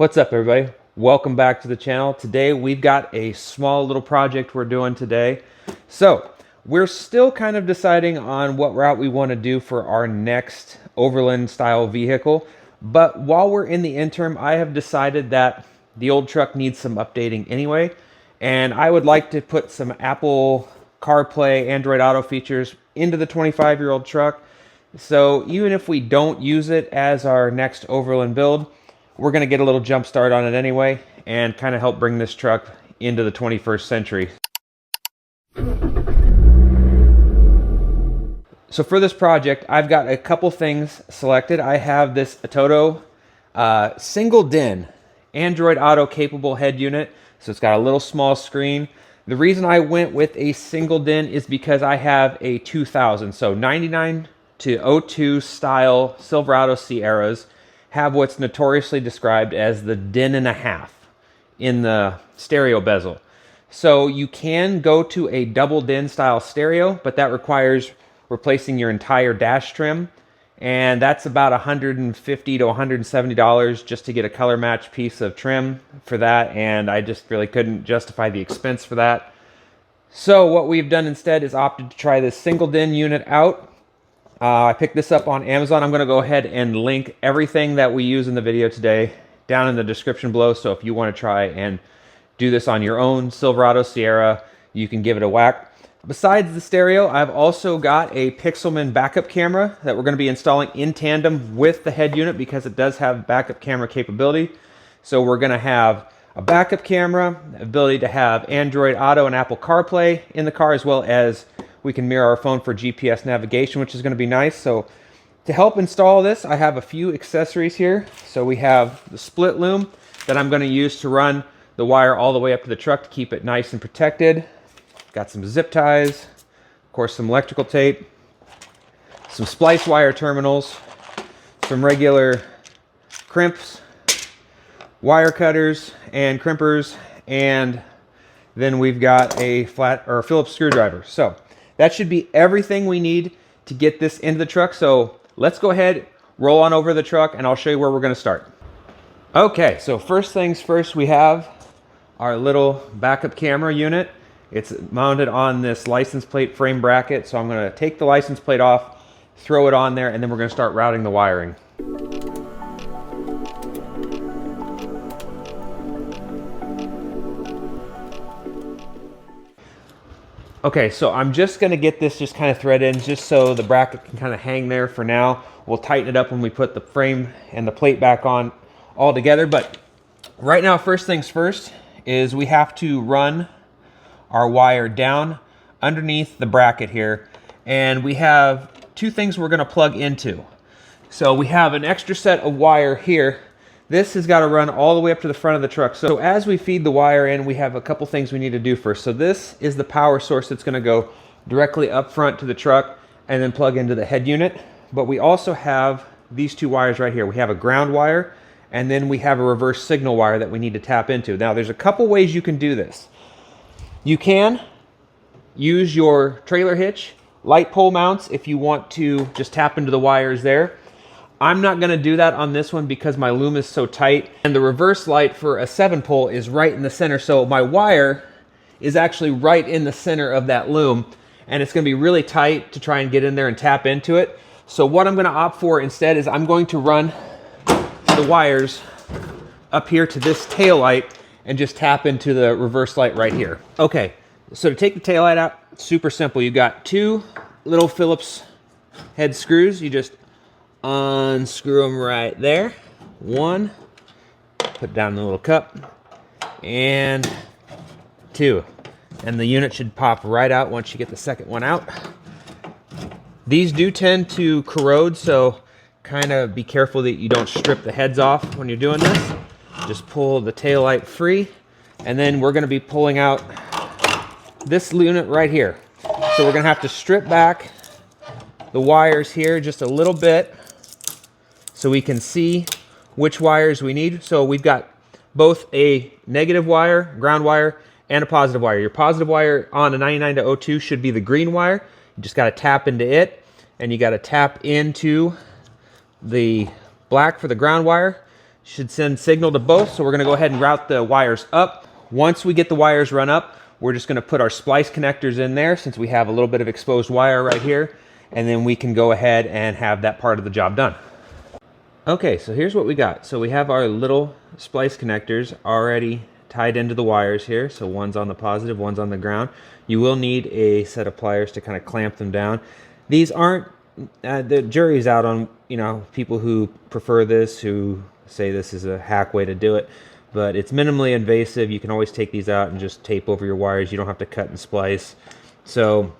What's up, everybody? Welcome back to the channel. Today we've got a small little project we're doing today. So we're still kind of deciding on what route we want to do for our next overland style vehicle. But while we're in the interim, I have decided that the old truck needs some updating anyway. And I would like to put some Apple CarPlay, Android Auto features into the 25-year-old truck. So even if we don't use it as our next overland build, we're going to get a little jump start on it anyway and kind of help bring this truck into the 21st century. So for this project, I've got a couple things selected. I have this Toto single DIN Android Auto capable head unit. So it's got a little small screen. The reason I went with a single DIN is because I have a 2000, so 99 to 02 style Silverado Sierras have what's notoriously described as the DIN and a half in the stereo bezel. So you can go to a double DIN style stereo, but that requires replacing your entire dash trim, and that's about $150 to $170 just to get a color match piece of trim for that, and I just really couldn't justify the expense for that. So what we've done instead is opted to try this single DIN unit out. I picked this up on Amazon. I'm going to go ahead and link everything that we use in the video today down in the description below. So if you want to try and do this on your own Silverado Sierra, you can give it a whack. Besides the stereo, I've also got a Pixelman backup camera that we're going to be installing in tandem with the head unit because it does have backup camera capability. So we're going to have a backup camera, the ability to have Android Auto and Apple CarPlay in the car, as well as we can mirror our phone for GPS navigation, which is going to be nice. So to help install this, I have a few accessories here. So we have the split loom that I'm going to use to run the wire all the way up to the truck to keep it nice and protected. Got some zip ties, of course some electrical tape, some splice wire terminals, some regular crimps, wire cutters and crimpers, and then we've got a flat or Phillips screwdriver. So that should be everything we need to get this into the truck. So let's go ahead, roll on over the truck, and I'll show you where we're going to start. Okay, so first things first, we have our little backup camera unit. It's mounted on this license plate frame bracket. So I'm going to take the license plate off, throw it on there, and then we're going to start routing the wiring. Okay, so I'm just going to get this just kind of threaded in just so the bracket can kind of hang there for now. We'll tighten it up when we put the frame and the plate back on all together. But right now, first things first is we have to run our wire down underneath the bracket here. And we have two things we're going to plug into. So we have an extra set of wire here. This has got to run all the way up to the front of the truck. So as we feed the wire in, we have a couple things we need to do first. So this is the power source that's going to go directly up front to the truck and then plug into the head unit. But we also have these two wires right here. We have a ground wire, and then we have a reverse signal wire that we need to tap into. Now there's a couple ways you can do this. You can use your trailer hitch, light pole mounts if you want to just tap into the wires there. I'm not going to do that on this one because my loom is so tight, and the reverse light for a 7-pole is right in the center, so my wire is actually right in the center of that loom, and it's going to be really tight to try and get in there and tap into it. So what I'm going to opt for instead is I'm going to run the wires up here to this tail light and just tap into the reverse light right here. Okay, so to take the tail light out, super simple. You've got two little Phillips head screws. You just unscrew them right there. One, put it down in the little cup, and two. And the unit should pop right out once you get the second one out. These do tend to corrode, so kind of be careful that you don't strip the heads off when you're doing this. Just pull the tail light free, and then we're going to be pulling out this unit right here. So we're going to have to strip back the wires here just a little bit so we can see which wires we need. So we've got both a negative wire, ground wire, and a positive wire. Your positive wire on a 99 to 02 should be the green wire. You just got to tap into it, and you got to tap into the black for the ground wire. should send signal to both. So we're gonna go ahead and route the wires up. Once we get the wires run up, we're just gonna put our splice connectors in there since we have a little bit of exposed wire right here. And then we can go ahead and have that part of the job done. Okay, so here's what we got. So we have our little splice connectors already tied into the wires here. So one's on the positive, one's on the ground. You will need a set of pliers to kind of clamp them down. These aren't, the jury's out on, you know, people who prefer this, who say this is a hack way to do it. But it's minimally invasive. You can always take these out and just tape over your wires. You don't have to cut and splice. So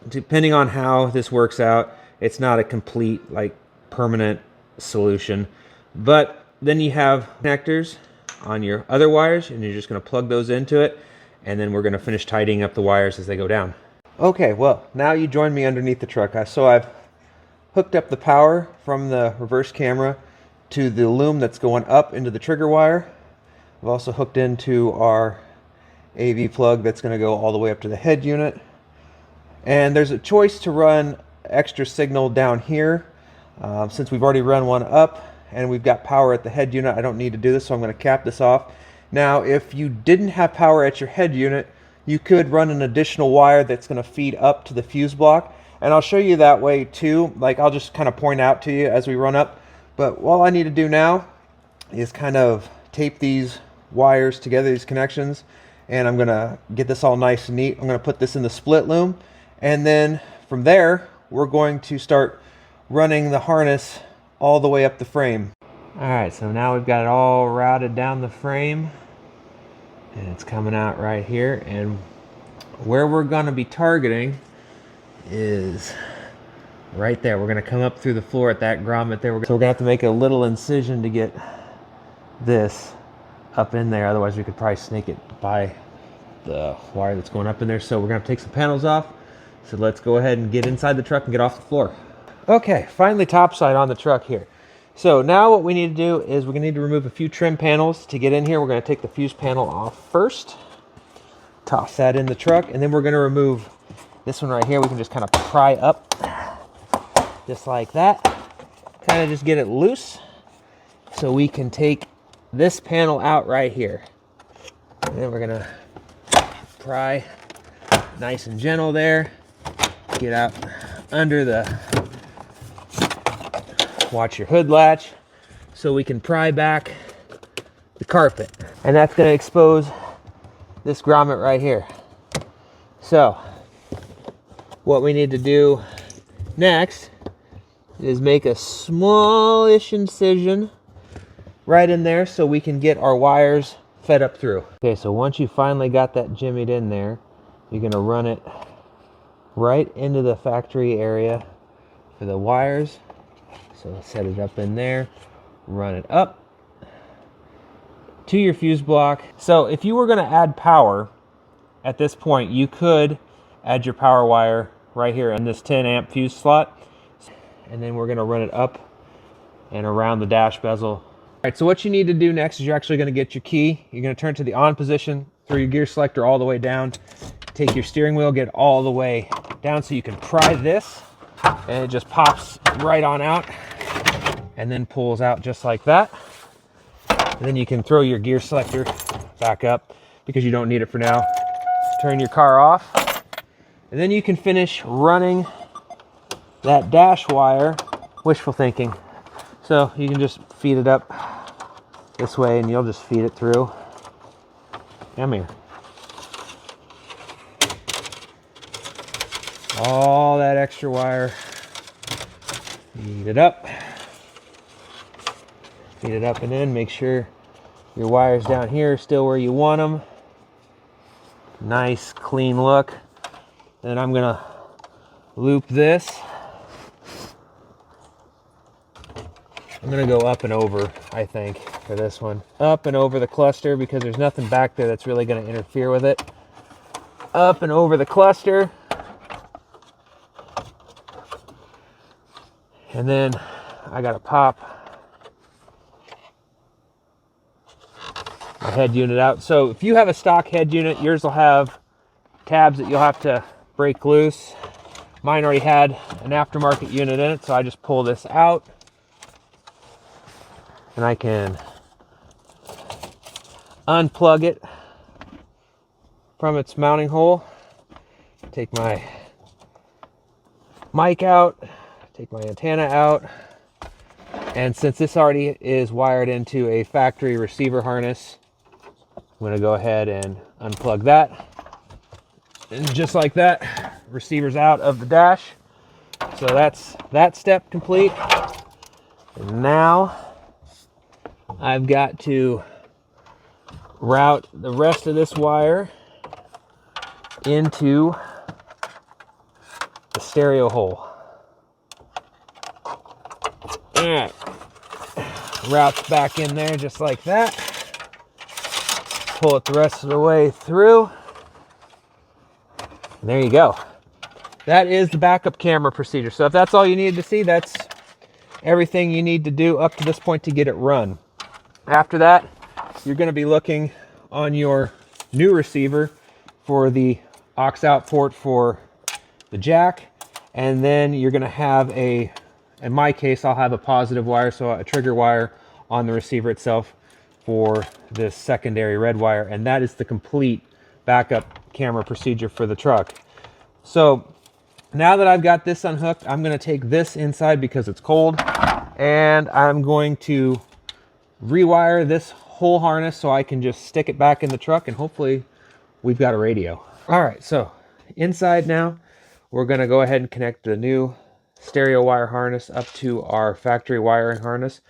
depending on how this works out, it's not a complete, like, permanent solution. But then you have connectors on your other wires, and you're just going to plug those into it, and then we're going to finish tidying up the wires as they go down. Okay, well, now you join me underneath the truck. So I've hooked up the power from the reverse camera to the loom that's going up into the trigger wire. I've also hooked into our AV plug that's going to go all the way up to the head unit. And there's a choice to run extra signal down here. Since we've already run one up and we've got power at the head unit, I don't need to do this, so I'm going to cap this off. Now, if you didn't have power at your head unit, you could run an additional wire that's going to feed up to the fuse block. And I'll show you that way too. Like, I'll just kind of point out to you as we run up. But all I need to do now is kind of tape these wires together, these connections. And I'm going to get this all nice and neat. I'm going to put this in the split loom. And then from there, we're going to start running the harness all the way up the frame. Alright, so now we've got it all routed down the frame. And it's coming out right here. And where we're going to be targeting is right there. We're going to come up through the floor at that grommet there. So we're going to have to make a little incision to get this up in there. Otherwise, we could probably snake it by the wire that's going up in there. So we're going to take some panels off. So let's go ahead and get inside the truck and get off the floor. Okay, finally topside on the truck here. So now what we need to do is we're going to need to remove a few trim panels. To get in here, we're going to take the fuse panel off first. Toss that in the truck, and then we're going to remove this one right here. We can just kind of pry up just like that. Kind of just get it loose so we can take this panel out right here. And then we're going to pry nice and gentle there. Get out under the, watch your hood latch, so we can pry back the carpet. And that's going to expose this grommet right here. So what we need to do next is make a smallish incision right in there so we can get our wires fed up through. Okay, so once you finally got that jimmied in there, you're going to run it right into the factory area for the wires. So set it up in there, run it up to your fuse block. So if you were going to add power at this point, you could add your power wire right here in this 10 amp fuse slot. And then we're going to run it up and around the dash bezel. All right, so what you need to do next is you're actually going to get your key. You're going to turn to the on position, throw your gear selector all the way down, take your steering wheel, get all the way down so you can pry this, and it just pops right on out and then pulls out just like that. And then you can throw your gear selector back up because you don't need it for now. Turn your car off, and then you can finish running that dash wire. Wishful thinking. So you can just feed it up this way and you'll just feed it through. Come here. All that extra wire. Feed it up. Feed it up and in. Make sure your wires down here are still where you want them. Nice, clean look. Then I'm going to loop this. I'm going to go up and over, I think, for this one. Up and over the cluster because there's nothing back there that's really going to interfere with it. Up and over the cluster. And then I got to pop my head unit out. So if you have a stock head unit, yours will have tabs that you'll have to break loose. Mine already had an aftermarket unit in it, so I just pull this out. And I can unplug it from its mounting hole. Take my mic out, take my antenna out, and since this already is wired into a factory receiver harness, I'm going to go ahead and unplug that. And just like that, receiver's out of the dash. So that's that step complete. And now I've got to route the rest of this wire into the stereo hole. Alright, routes back in there just like that. Pull it the rest of the way through. And there you go. That is the backup camera procedure. So if that's all you needed to see, that's everything you need to do up to this point to get it run. After that, you're going to be looking on your new receiver for the aux out port for the jack, and then you're going to have in my case, I'll have a positive wire, so a trigger wire on the receiver itself for this secondary red wire, and that is the complete backup camera procedure for the truck. So now that I've got this unhooked, I'm going to take this inside because it's cold, and I'm going to rewire this whole harness so I can just stick it back in the truck, and hopefully we've got a radio. All right, so inside now, we're going to go ahead and connect the new stereo wire harness up to our factory wiring harness.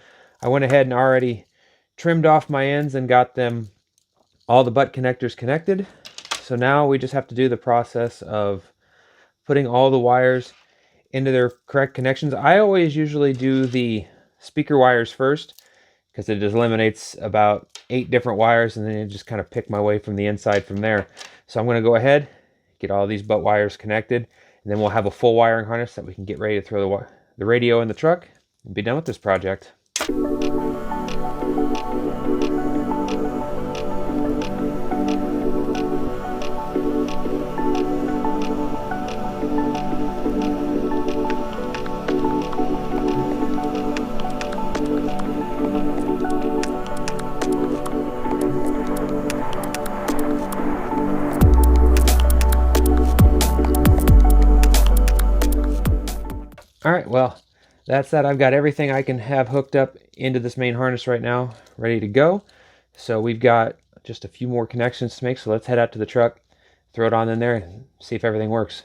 I went ahead and already trimmed off my ends and got them all the butt connectors connected. So now we just have to do the process of putting all the wires into their correct connections. I always usually do the speaker wires first because it just eliminates about 8 different wires, and then I just kind of pick my way from the inside from there. So I'm going to go ahead, get all these butt wires connected, and then we'll have a full wiring harness that we can get ready to throw the radio in the truck and be done with this project. All right, well, that's that. I've got everything I can have hooked up into this main harness right now, ready to go. So we've got just a few more connections to make, so let's head out to the truck, throw it on in there, and see if everything works.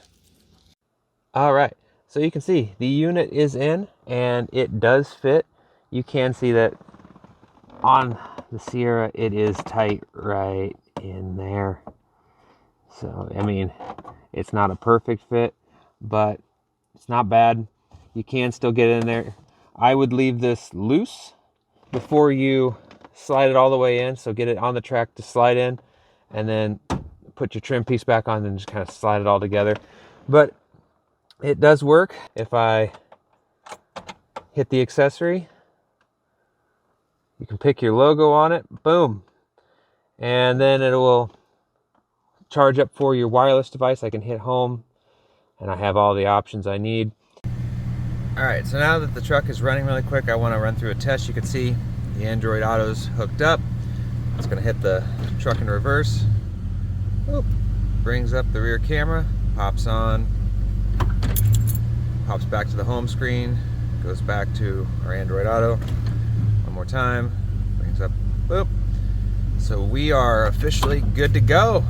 All right, so you can see the unit is in, and it does fit. You can see that on the Sierra, it is tight right in there. So, I mean, it's not a perfect fit, but it's not bad. You can still get in there. I would leave this loose before you slide it all the way in. So get it on the track to slide in, and then put your trim piece back on and just kind of slide it all together. But it does work. If I hit the accessory, you can pick your logo on it, boom. And then it will charge up for your wireless device. I can hit home, and I have all the options I need. All right, so now that the truck is running really quick, I want to run through a test. You can see the Android Auto's hooked up. It's going to hit the truck in reverse. Oop. Brings up the rear camera, pops on, pops back to the home screen, goes back to our Android Auto. One more time, brings up, boop. So we are officially good to go.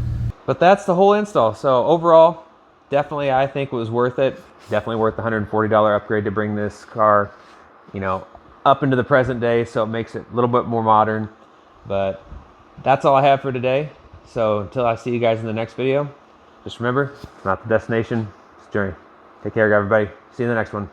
But that's the whole install. So overall, definitely I think it was worth it. Definitely worth the $140 upgrade to bring this car, you know, up into the present day, so it makes it a little bit more modern. But that's all I have for today. So until I see you guys in the next video, just remember, it's not the destination, it's the journey. Take care, everybody. See you in the next one.